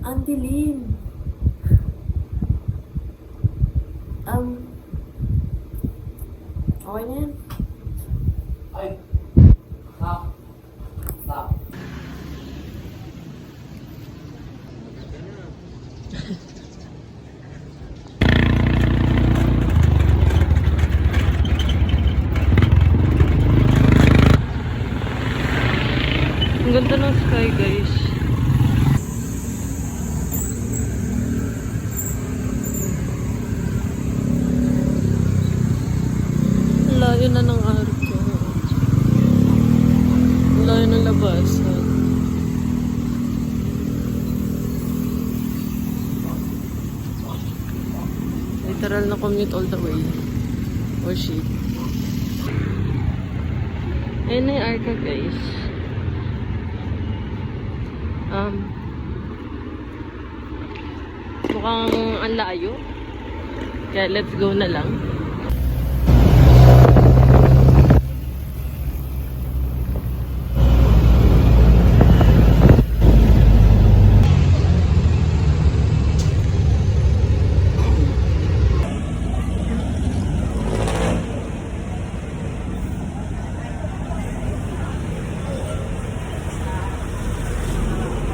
Ang dilim. Okay na yan. Ay! Stop! Stop! Ang ganda ng sky, guys. Ang layo na ng arko. Ang layo ng labasan. Literal na commute all the way. Oh shit. Ayun na yung arka, guys. Mukhang ang layo. Kaya let's go na lang.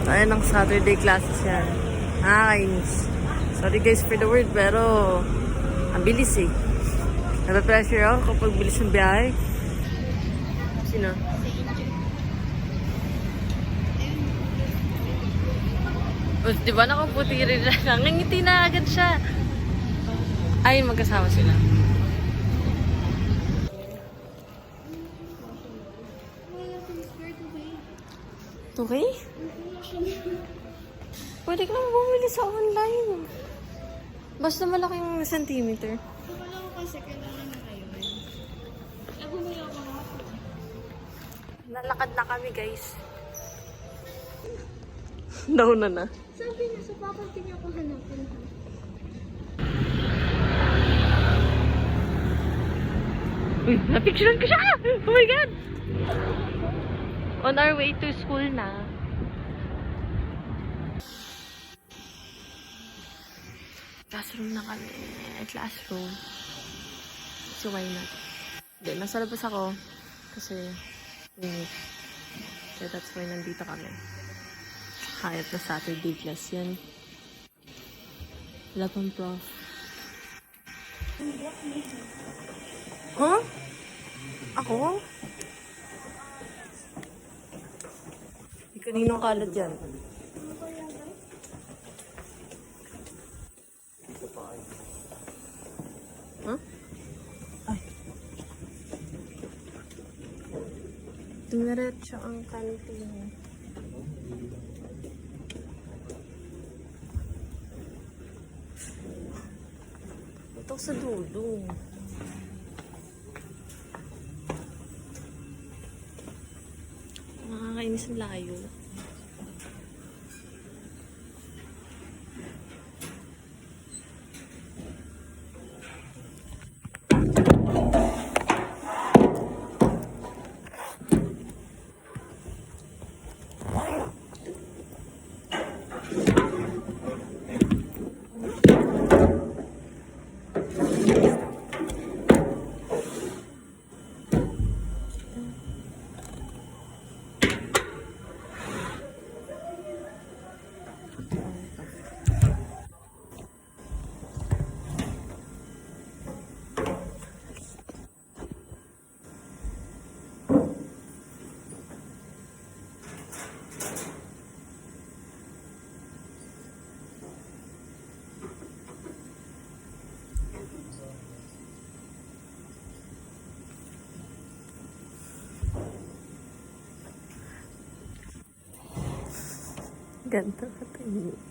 Ayan ang Saturday classes yan. Nakakainis. Sorry guys for the word, pero ang bilis eh. Napapressure ako kapag bilis ng biyahe. Sino? Oh, diba nakaputi rin siya? Nangingiti na agad siya. Ay, magkasama sila. Okay? Pwede ka naman bumili sa online. Basta malaking centimeter. Wala ko kasi kailangan na ngayon. Bumili ako ng ako. Nalakad na kami, guys. Down na. Sabi niya, so papating ako hanapin. Uy, napicturean ko siya! Oh my God! On our way to school na. Classroom na kami. Classroom. So, why not? Hindi, nasa labas ako. Kasi, so, that's why nandito kami. Kahit na Saturday class yan. Wala pang prof. Huh? Ako? Kaninong kalat yan? Huh? Ay. Dumiretso ang kantin. Ito sa dulo. Nakakainis ang layo. Ganda ka tahimik.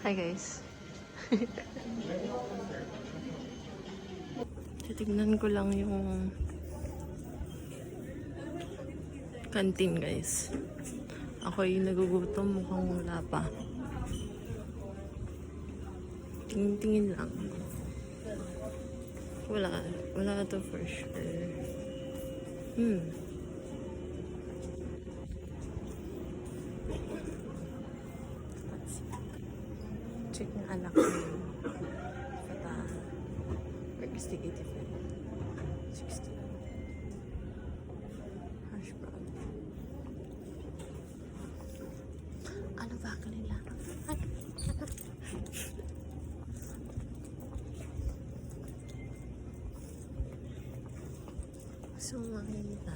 Hi guys. Titignan ko lang yung canteen guys. Ako'y nagugutom, mukhang wala pa. Tingin-tingin lang. Wala to for sure. Let's check ng anak ko. Pata. Investigative na. 60. Hash brown. Ano ba kanila? So, makita.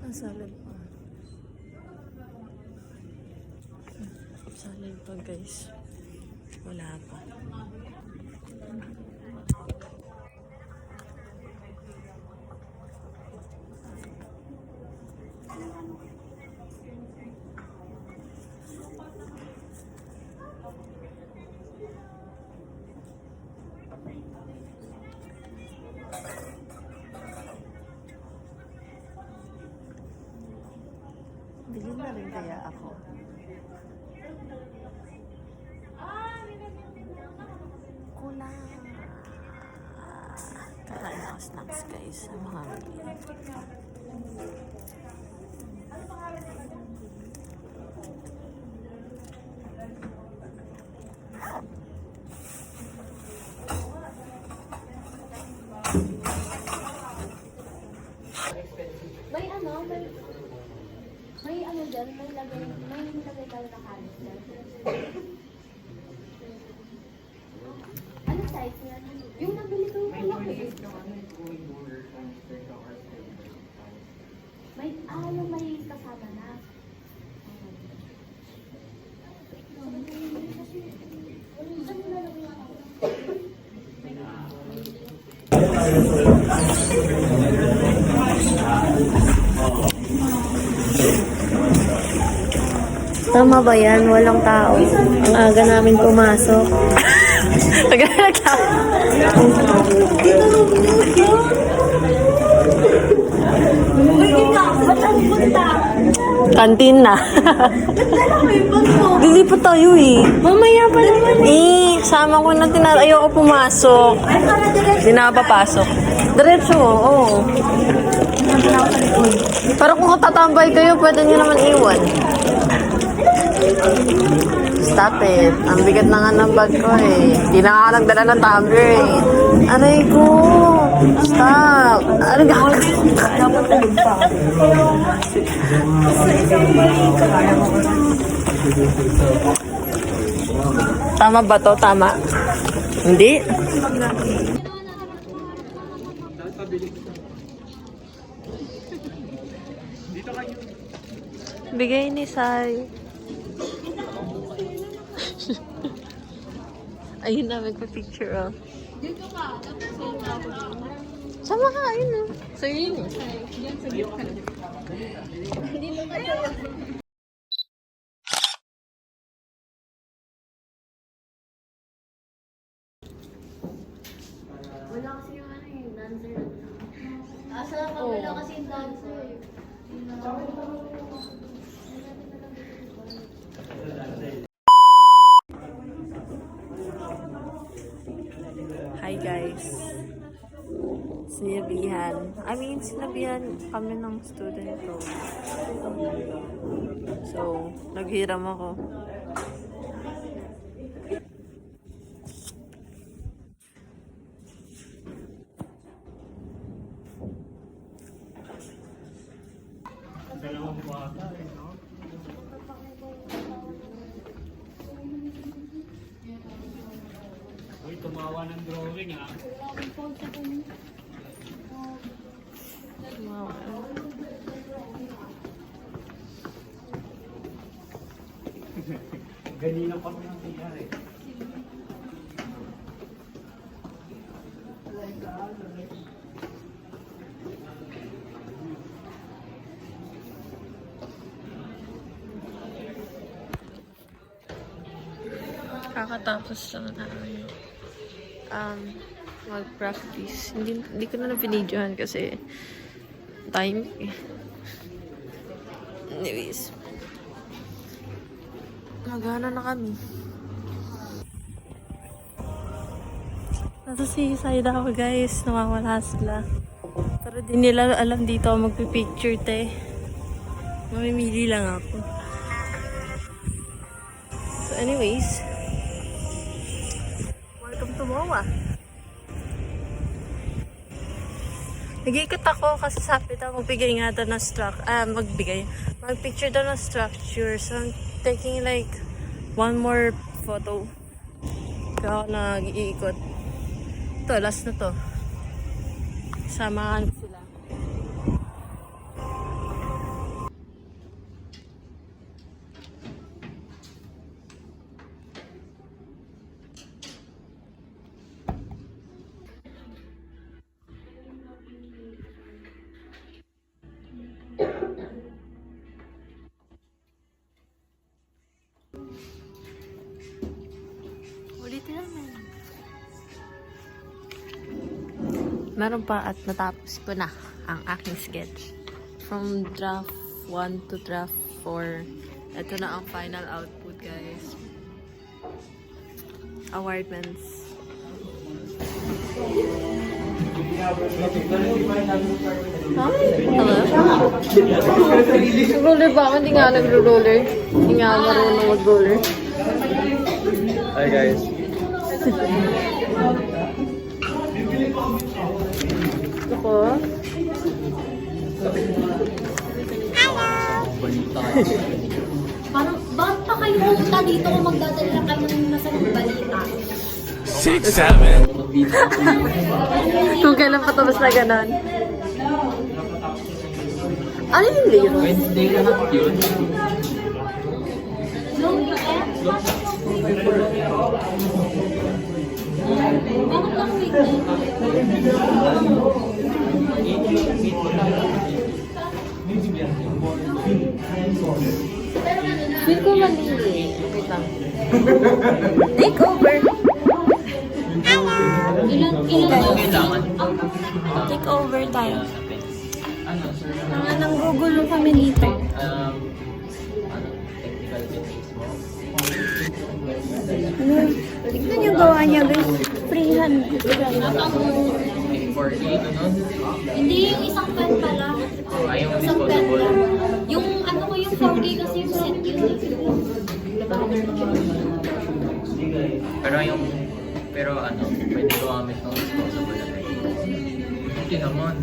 Ang salad pa. Salad pa, guys. Wala pa. Bilhin na rin kaya ako. Kulang. Kakain ako snacks, guys. Mga may ano dyan, may lagay tayo na kalis dyan. Ano size yan? Yung nabili ko yung laki. Yung may kasama na. tama ba yan? Walang tao. Ang aga namin pumasok. Kantin na. Lilipat tayo eh. Mamaya pa naman eh. Sama ko na ayoko pumasok. Hindi na papasok. Diretso, oo. Pero kung tatambay kayo, pwede nyo naman iwan. Stop it. Ang bigat na nga ng bag ko eh. Hindi na nga nagdala ng tumbler eh. Aray ko. Stop. Aray ko. Dapat tulog pa. Tama ba to? Tama? Hindi? Bigay ni Sai. Ayun na, magpa-picture oh. Dito ka, tapos Sama ka, ayun oh. So yun eh. hindi mo kaya. Wala kasi yung ano yung dancer. Asa lang wala kasi yung dancer. Hi guys. Sinabihan kami ng student ko. So, naghiram ako. Dalawang bata eh, no? Uy, tumawa ng drawing ah. Ganina pa rin ang nangyari. Kakatapos lang namin. mag-practice. Hindi ko na pinidyohan kasi time eh. Anyways. Magana na kami. Nasa seaside ako guys. Nawawala sila. Pero di nila alam dito ako magpipicture te. Mamimili lang ako. So anyways. Welcome to MOA. Nag-iikot ako kasi sabi daw magbigay nga daw ng magpicture daw ng structure. So I'm taking like one more photo. Kaya ako nag-iikot. Ito, last na to. Samahan sila. Ulitin naman. Meron pa at natapos ko na ang aking sketch. From draft 1 to draft 4. Ito na ang final output, guys. Awardments. Hello? Nag-roller ba ako? Hindi nga nag-roller. Hindi nga marunong mag-roller. Hi guys. Ako? Parang, bakit pa kayo pumunta dito kung magdadala kayo ng masamang balita? 6, 7. Kung kailan patapos na ganon. Ano yung liro? Wednesday lahat yun. Bakit lang weekend? Feel ko mali. Wait lang. Takeover. Kailangan. Takeover tayo. Ano, sir? Mga nanggugulo kami dito. Technical details mo? Tignan yung gawa niya, guys. Freehand. 4K, ganun? Hindi yung isang pen pala. Ay, yung Isang pen disposable. lang. Yung ano ko yung 4K kasi yung set yun. Pero ano, pwede gumamit ng disposable na pen. Hindi naman.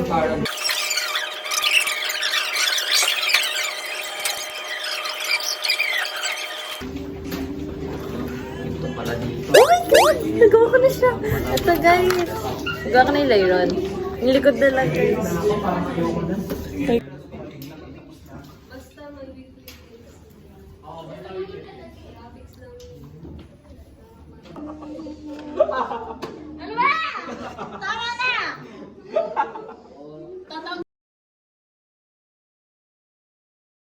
Parang ito pala dito. Oh my God! Nagawa ko na siya. Ito guys. Nagawa ko na yung layron. Yung likod na lang guys.